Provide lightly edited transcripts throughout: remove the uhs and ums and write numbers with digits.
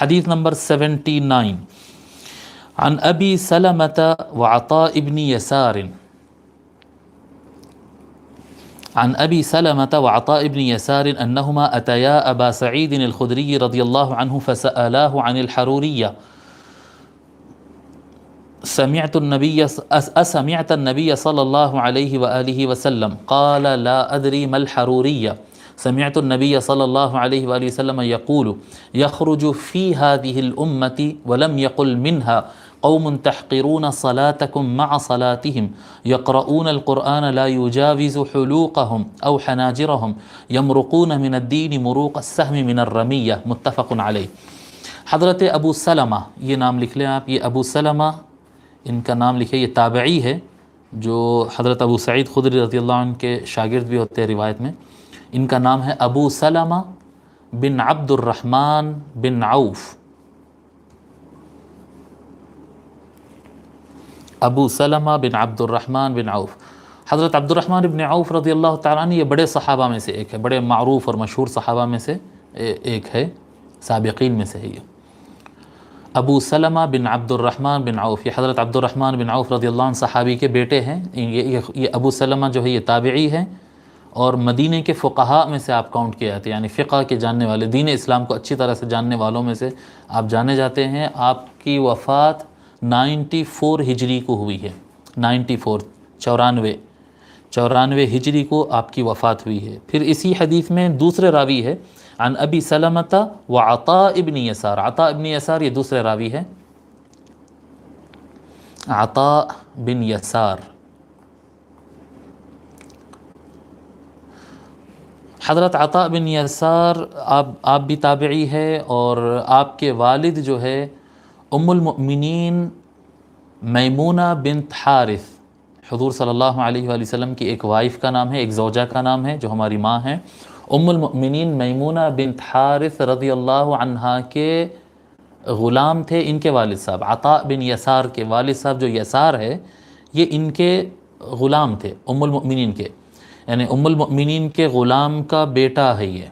حدیث نمبر 79 عن ابی سلمۃ وعطاء بن یسار عن ابی سلمۃ وعطاء بن یسار انہما اتیا ابا سعید الخدری رضی اللہ عنہ فسألاہ عن الحروریہ سمعت النبي صلى الله عليه وآله وسلم قال لا أدري ما الحرورية سمعت النبي صلى الله عليه وآله وسلم يقول يخرج في هذه الأمة ولم يقل منها قوم تحقرون صلاتكم مع صلاتهم يقرؤون القرآن لا يجاوز حلوقهم أو حناجرهم يمرقون من الدين مروق السهم من الرمية متفق عليه حضرت ابو سلمہ، یہ نام لکھ لیں آپ، یہ ابو سلمہ ان کا نام لکھے، یہ تابعی ہے جو حضرت ابو سعید خدری رضی اللہ عنہ کے شاگرد بھی ہوتے ہیں روایت میں۔ ان کا نام ہے ابو سلمہ بن عبد الرحمن بن عوف، ابو سلمہ بن عبد الرحمن بن عوف۔ حضرت عبد الرحمن بن عوف رضی اللہ تعالیٰ عنہ یہ بڑے صحابہ میں سے ایک ہے، بڑے معروف اور مشہور صحابہ میں سے ایک ہے، سابقین میں سے ہے یہ۔ ابو سلمہ بن عبد الرحمن بن عوف، یہ حضرت عبد الرحمن بن عوف رضی اللہ عنہ صحابی کے بیٹے ہیں۔ یہ ابو سلمہ جو ہے یہ تابعی ہے اور مدینے کے فقہاء میں سے آپ کاؤنٹ کیے جاتے ہیں، یعنی فقہ کے جاننے والے، دین اسلام کو اچھی طرح سے جاننے والوں میں سے آپ جانے جاتے ہیں۔ آپ کی وفات 94 ہجری کو ہوئی ہے، 94 ہجری کو آپ کی وفات ہوئی ہے۔ پھر اسی حدیث میں دوسرے راوی ہے عن ابی سلمۃ وعطاء ابن یسار، عطاء ابن یسار یہ دوسرے راوی ہے، عطاء بن یسار۔ حضرت عطاء بن یسار آپ بھی تابعی ہے اور آپ کے والد جو ہے ام المؤمنین میمونہ بنت حارث، حضور صلی اللہ علیہ وآلہ وسلم کی ایک وائف کا نام ہے، ایک زوجہ کا نام ہے جو ہماری ماں ہیں۔ ام المؤمنین میمونہ بنت حارث رضی اللہ عنہا کے غلام تھے ان کے والد صاحب۔ عطاء بن یسار کے والد صاحب جو یسار ہے یہ ان کے غلام تھے، ام المؤمنین کے، یعنی ام المؤمنین کے غلام کا بیٹا ہے یہ،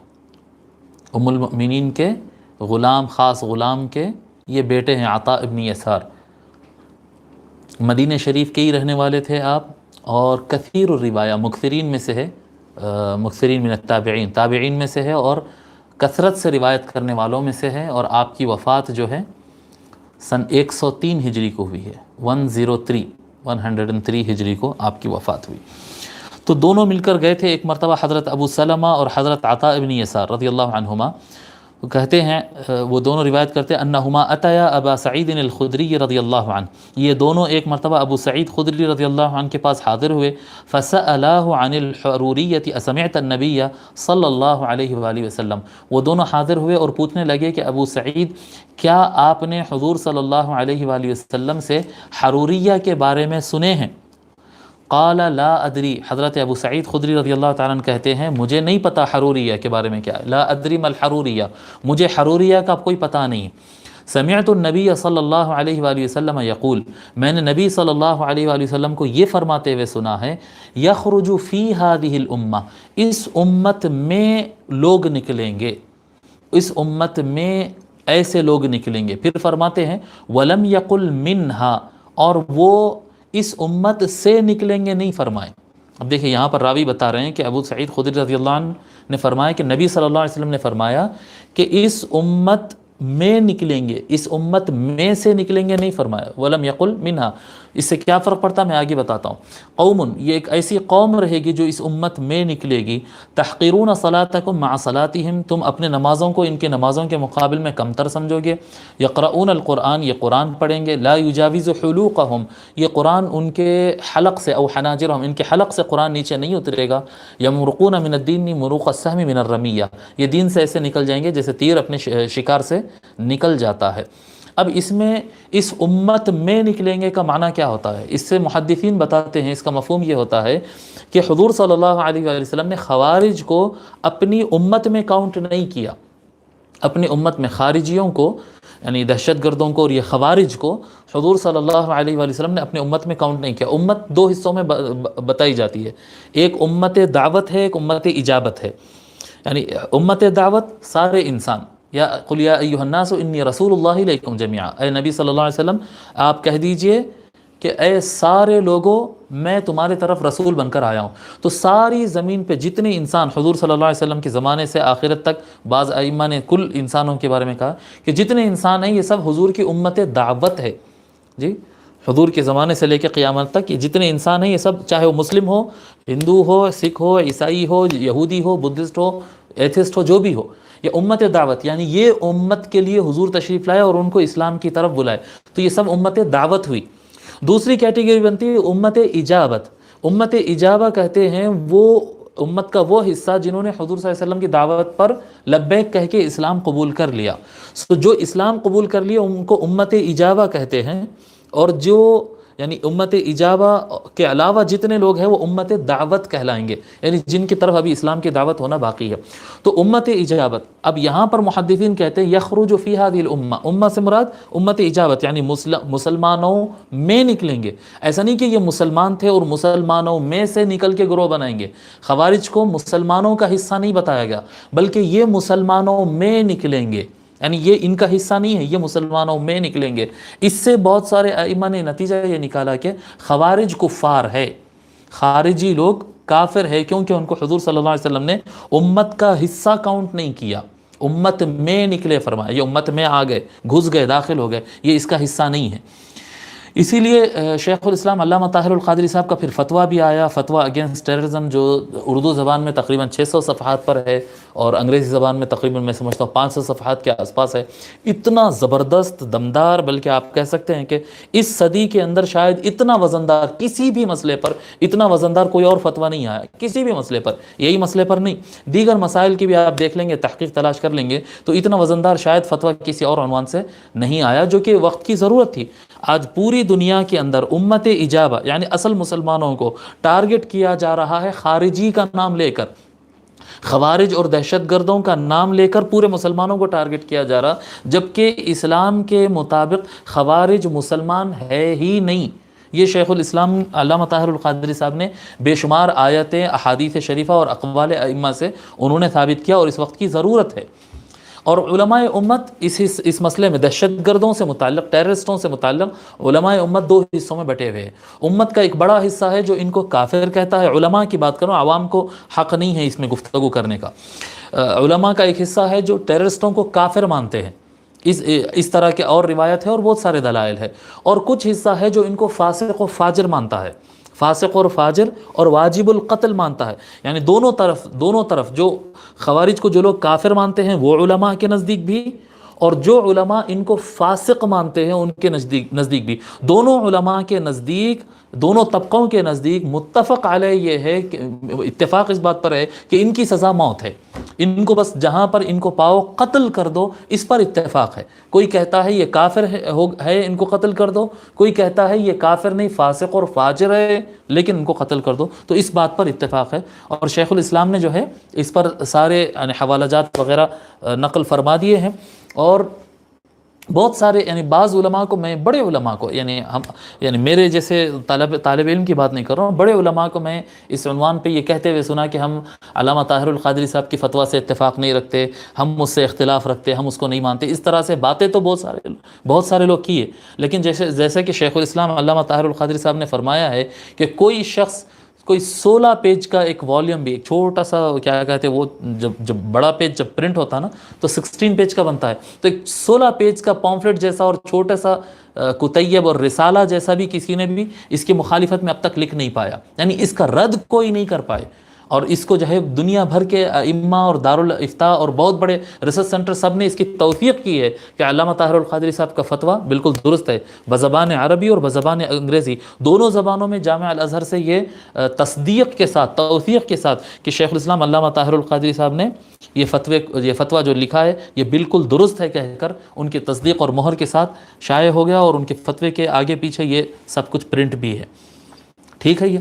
ام المؤمنین کے غلام، خاص غلام کے یہ بیٹے ہیں عطاء ابن یسار۔ مدینہ شریف کے ہی رہنے والے تھے آپ، اور کثیر الروایہ، مکثرین میں سے ہے، مکثرین من التابعین، تابعین میں سے ہے اور کثرت سے روایت کرنے والوں میں سے ہے، اور آپ کی وفات جو ہے سن 103 ہجری کو ہوئی ہے، 103 ہجری کو آپ کی وفات ہوئی۔ تو دونوں مل کر گئے تھے ایک مرتبہ، حضرت ابو سلمہ اور حضرت عطاء ابن یسار رضی اللہ عنہما، کہتے ہیں وہ دونوں روایت کرتے ہیں انہما اتیا ابا سعید الخدری رضی اللہ عنہ، یہ دونوں ایک مرتبہ ابو سعید خدری رضی اللہ عنہ کے پاس حاضر ہوئے، فسألاہ عن الحروریۃ اسمعت النبی صلی اللہ علیہ وآلہ وسلم، وہ دونوں حاضر ہوئے اور پوچھنے لگے کہ ابو سعید کیا آپ نے حضور صلی اللہ علیہ وآلہ وسلم سے حروریہ کے بارے میں سنے ہیں؟ قال لا ادری، حضرت ابو سعید خدری رضی اللہ تعالیٰ عنہ کہتے ہیں مجھے نہیں پتا حروریہ کے بارے میں کیا ہے، لا ادری ما الحروریہ، مجھے حروریہ کا کوئی پتہ نہیں۔ سمعت النبی صلی اللہ علیہ وآلہ وسلم یقول، میں نے نبی صلی اللہ علیہ وآلہ وسلم کو یہ فرماتے ہوئے سنا ہے، یخرج فی ہذہ الامہ، اس امت میں لوگ نکلیں گے، اس امت میں ایسے لوگ نکلیں گے۔ پھر فرماتے ہیں ولم یقل منہا، اور وہ اس امت سے نکلیں گے نہیں فرمائے۔ اب دیکھیں یہاں پر راوی بتا رہے ہیں کہ ابو سعید خدری رضی اللہ عنہ نے فرمایا کہ نبی صلی اللہ علیہ وسلم نے فرمایا کہ اس امت میں نکلیں گے، اس امت میں سے نکلیں گے نہیں فرمایا، ولم یقل منہا۔ اس سے کیا فرق پڑتا میں آگے بتاتا ہوں۔ قوم، یہ ایک ایسی قوم رہے گی جو اس امت میں نکلے گی، تحقرون صلاتکم مع صلاتہم، تم اپنے نمازوں کو ان کے نمازوں کے مقابل میں کمتر سمجھو گے، یقرؤون القرآن، یہ قرآن پڑھیں گے، لا یجاوز حلوقہم، یہ قرآن ان کے حلق سے، او حناجرہم، ان کے حلق سے قرآن نیچے نہیں اترے گا، یمرقون من الدین مروق السهم من الرمیہ، یہ دین سے ایسے نکل جائیں گے جیسے تیر اپنے شکار سے نکل جاتا ہے۔ اب اس میں اس امت میں نکلیں گے کا معنی کیا ہوتا ہے؟ اس سے محدثین بتاتے ہیں اس کا مفہوم یہ ہوتا ہے کہ حضور صلی اللہ علیہ وآلہ وسلم نے خوارج کو اپنی امت میں کاؤنٹ نہیں کیا، اپنی امت میں خارجیوں کو، یعنی دہشت گردوں کو اور یہ خوارج کو حضور صلی اللہ علیہ وآلہ وسلم نے اپنے امت میں کاؤنٹ نہیں کیا۔ امت دو حصوں میں بتائی جاتی ہے، ایک امت دعوت ہے، ایک امت اجابت ہے۔ یعنی امت دعوت سارے انسان، یا قل یا ایھا الناس انی رسول اللہ الیکم جمیعا، اے نبی صلی اللہ علیہ وسلم آپ کہہ دیجئے کہ اے سارے لوگوں میں تمہارے طرف رسول بن کر آیا ہوں۔ تو ساری زمین پہ جتنے انسان، حضور صلی اللہ علیہ وسلم کے زمانے سے آخرت تک، بعض ائمہ نے کل انسانوں کے بارے میں کہا کہ جتنے انسان ہیں یہ سب حضور کی امت دعوت ہے۔ جی، حضور کے زمانے سے لے کے قیامت تک یہ جتنے انسان ہیں یہ سب، چاہے وہ مسلم ہو، ہندو ہو، سکھ ہو، عیسائی ہو، یہودی ہو، بدھسٹ ہو، ایتھسٹ ہو، جو بھی ہو، یہ امت دعوت، یعنی یہ امت کے لیے حضور تشریف لائے اور ان کو اسلام کی طرف بلائے، تو یہ سب امت دعوت ہوئی۔ دوسری کیٹیگری بنتی ہے امت اجابت۔ امت اجابہ کہتے ہیں وہ امت کا وہ حصہ جنہوں نے حضور صلی اللہ علیہ وسلم کی دعوت پر لبیک کہہ کے اسلام قبول کر لیا۔ تو جو اسلام قبول کر لیا ان کو امت اجابہ کہتے ہیں، اور جو یعنی امت اجابہ کے علاوہ جتنے لوگ ہیں وہ امت دعوت کہلائیں گے، یعنی جن کی طرف ابھی اسلام کی دعوت ہونا باقی ہے۔ تو امت اجابت، اب یہاں پر محدثین کہتے ہیں یخرج فی ہذہ الامہ، امہ سے مراد امت اجابت یعنی مسلمانوں میں نکلیں گے۔ ایسا نہیں کہ یہ مسلمان تھے اور مسلمانوں میں سے نکل کے گروہ بنائیں گے، خوارج کو مسلمانوں کا حصہ نہیں بتایا گیا بلکہ یہ مسلمانوں میں نکلیں گے، یعنی یہ ان کا حصہ نہیں ہے، یہ مسلمانوں میں نکلیں گے۔ اس سے بہت سارے ائمہ نے نتیجہ یہ نکالا کہ خوارج کفار ہے، خارجی لوگ کافر ہے، کیونکہ ان کو حضور صلی اللہ علیہ وسلم نے امت کا حصہ کاؤنٹ نہیں کیا، امت میں نکلے فرمایا، یہ امت میں آ گئے، گھس گئے، داخل ہو گئے، یہ اس کا حصہ نہیں ہے۔ اسی لیے شیخ الاسلام علامہ طاہر القادری صاحب کا پھر فتویٰ بھی آیا، فتویٰ اگینسٹ ٹیررزم، جو اردو زبان میں تقریباً 600 صفحات پر ہے اور انگریزی زبان میں تقریباً میں سمجھتا ہوں 500 صفحات کے آس پاس ہے۔ اتنا زبردست، دمدار، بلکہ آپ کہہ سکتے ہیں کہ اس صدی کے اندر شاید اتنا وزندار کسی بھی مسئلے پر، اتنا وزندار کوئی اور فتویٰ نہیں آیا کسی بھی مسئلے پر، یہی مسئلے پر نہیں، دیگر مسائل کی بھی آپ دیکھ لیں گے، تحقیق تلاش کر لیں گے تو اتنا وزندار شاید فتویٰ کسی اور عنوان سے نہیں آیا، جو کہ وقت کی ضرورت تھی۔ آج پوری دنیا کے اندر امت اجابہ یعنی اصل مسلمانوں کو ٹارگٹ کیا جا رہا ہے، خارجی کا نام لے کر، خوارج اور دہشت گردوں کا نام لے کر پورے مسلمانوں کو ٹارگٹ کیا جا رہا، جبکہ اسلام کے مطابق خوارج مسلمان ہے ہی نہیں۔ یہ شیخ الاسلام علامہ طاہر القادری صاحب نے بے شمار آیتیں، احادیث شریفہ اور اقوال ائمہ سے انہوں نے ثابت کیا، اور اس وقت کی ضرورت ہے۔ اور علماء امت اس مسئلے میں دہشت گردوں سے متعلق، ٹیررسٹوں سے متعلق علماء امت دو حصوں میں بٹے ہوئے ہیں۔ امت کا ایک بڑا حصہ ہے جو ان کو کافر کہتا ہے، علماء کی بات کروں، عوام کو حق نہیں ہے اس میں گفتگو کرنے کا۔ علماء کا ایک حصہ ہے جو ٹیررسٹوں کو کافر مانتے ہیں، اس طرح کے اور روایت ہے اور بہت سارے دلائل ہے۔ اور کچھ حصہ ہے جو ان کو فاسق و فاجر مانتا ہے، فاسق اور فاجر اور واجب القتل مانتا ہے، یعنی دونوں طرف جو خوارج کو جو لوگ کافر مانتے ہیں وہ علماء کے نزدیک بھی، اور جو علماء ان کو فاسق مانتے ہیں ان کے نزدیک بھی، دونوں علماء کے نزدیک، دونوں طبقوں کے نزدیک متفق علیہ یہ ہے کہ اتفاق اس بات پر ہے کہ ان کی سزا موت ہے، ان کو بس جہاں پر ان کو پاؤ قتل کر دو، اس پر اتفاق ہے۔ کوئی کہتا ہے یہ کافر ہے ان کو قتل کر دو، کوئی کہتا ہے یہ کافر نہیں فاسق اور فاجر ہے لیکن ان کو قتل کر دو، تو اس بات پر اتفاق ہے۔ اور شیخ الاسلام نے جو ہے اس پر سارے حوالہ جات وغیرہ نقل فرما دیے ہیں، اور بہت سارے یعنی بعض علماء کو، میں بڑے علماء کو، یعنی میرے جیسے طالب علم کی بات نہیں کر رہا ہوں، بڑے علماء کو میں اس عنوان پہ یہ کہتے ہوئے سنا کہ ہم علامہ طاہر القادری صاحب کی فتویٰ سے اتفاق نہیں رکھتے، ہم اس سے اختلاف رکھتے، ہم اس کو نہیں مانتے، اس طرح سے باتیں تو بہت سارے لوگ کیے، لیکن جیسے کہ شیخ الاسلام علامہ طاہر القادری صاحب نے فرمایا ہے کہ کوئی شخص کوئی 16 پیج کا ایک والیوم بھی، ایک چھوٹا سا کیا کہتے ہیں وہ، جب بڑا پیج جب پرنٹ ہوتا نا تو 16 پیج کا بنتا ہے، تو ایک 16 پیج کا پامفلٹ جیسا اور چھوٹا سا کتیب اور رسالہ جیسا بھی کسی نے بھی اس کی مخالفت میں اب تک لکھ نہیں پایا، یعنی اس کا رد کوئی نہیں کر پائے۔ اور اس کو جو ہے دنیا بھر کے ائمہ اور دارالافتاء اور بہت بڑے ریسرچ سینٹر سب نے اس کی توثیق کی ہے کہ علامہ طاہر القادری صاحب کا فتویٰ بالکل درست ہے، بزبان عربی اور بزبان انگریزی دونوں زبانوں میں جامعہ الازہر سے یہ تصدیق کے ساتھ، توثیق کے ساتھ کہ شیخ الاسلام علامہ طاہر القادری صاحب نے یہ فتویٰ جو لکھا ہے یہ بالکل درست ہے کہہ کر ان کی تصدیق اور مہر کے ساتھ شائع ہو گیا، اور ان کے فتوے کے آگے پیچھے یہ سب کچھ پرنٹ بھی ہے۔ ٹھیک ہے یہ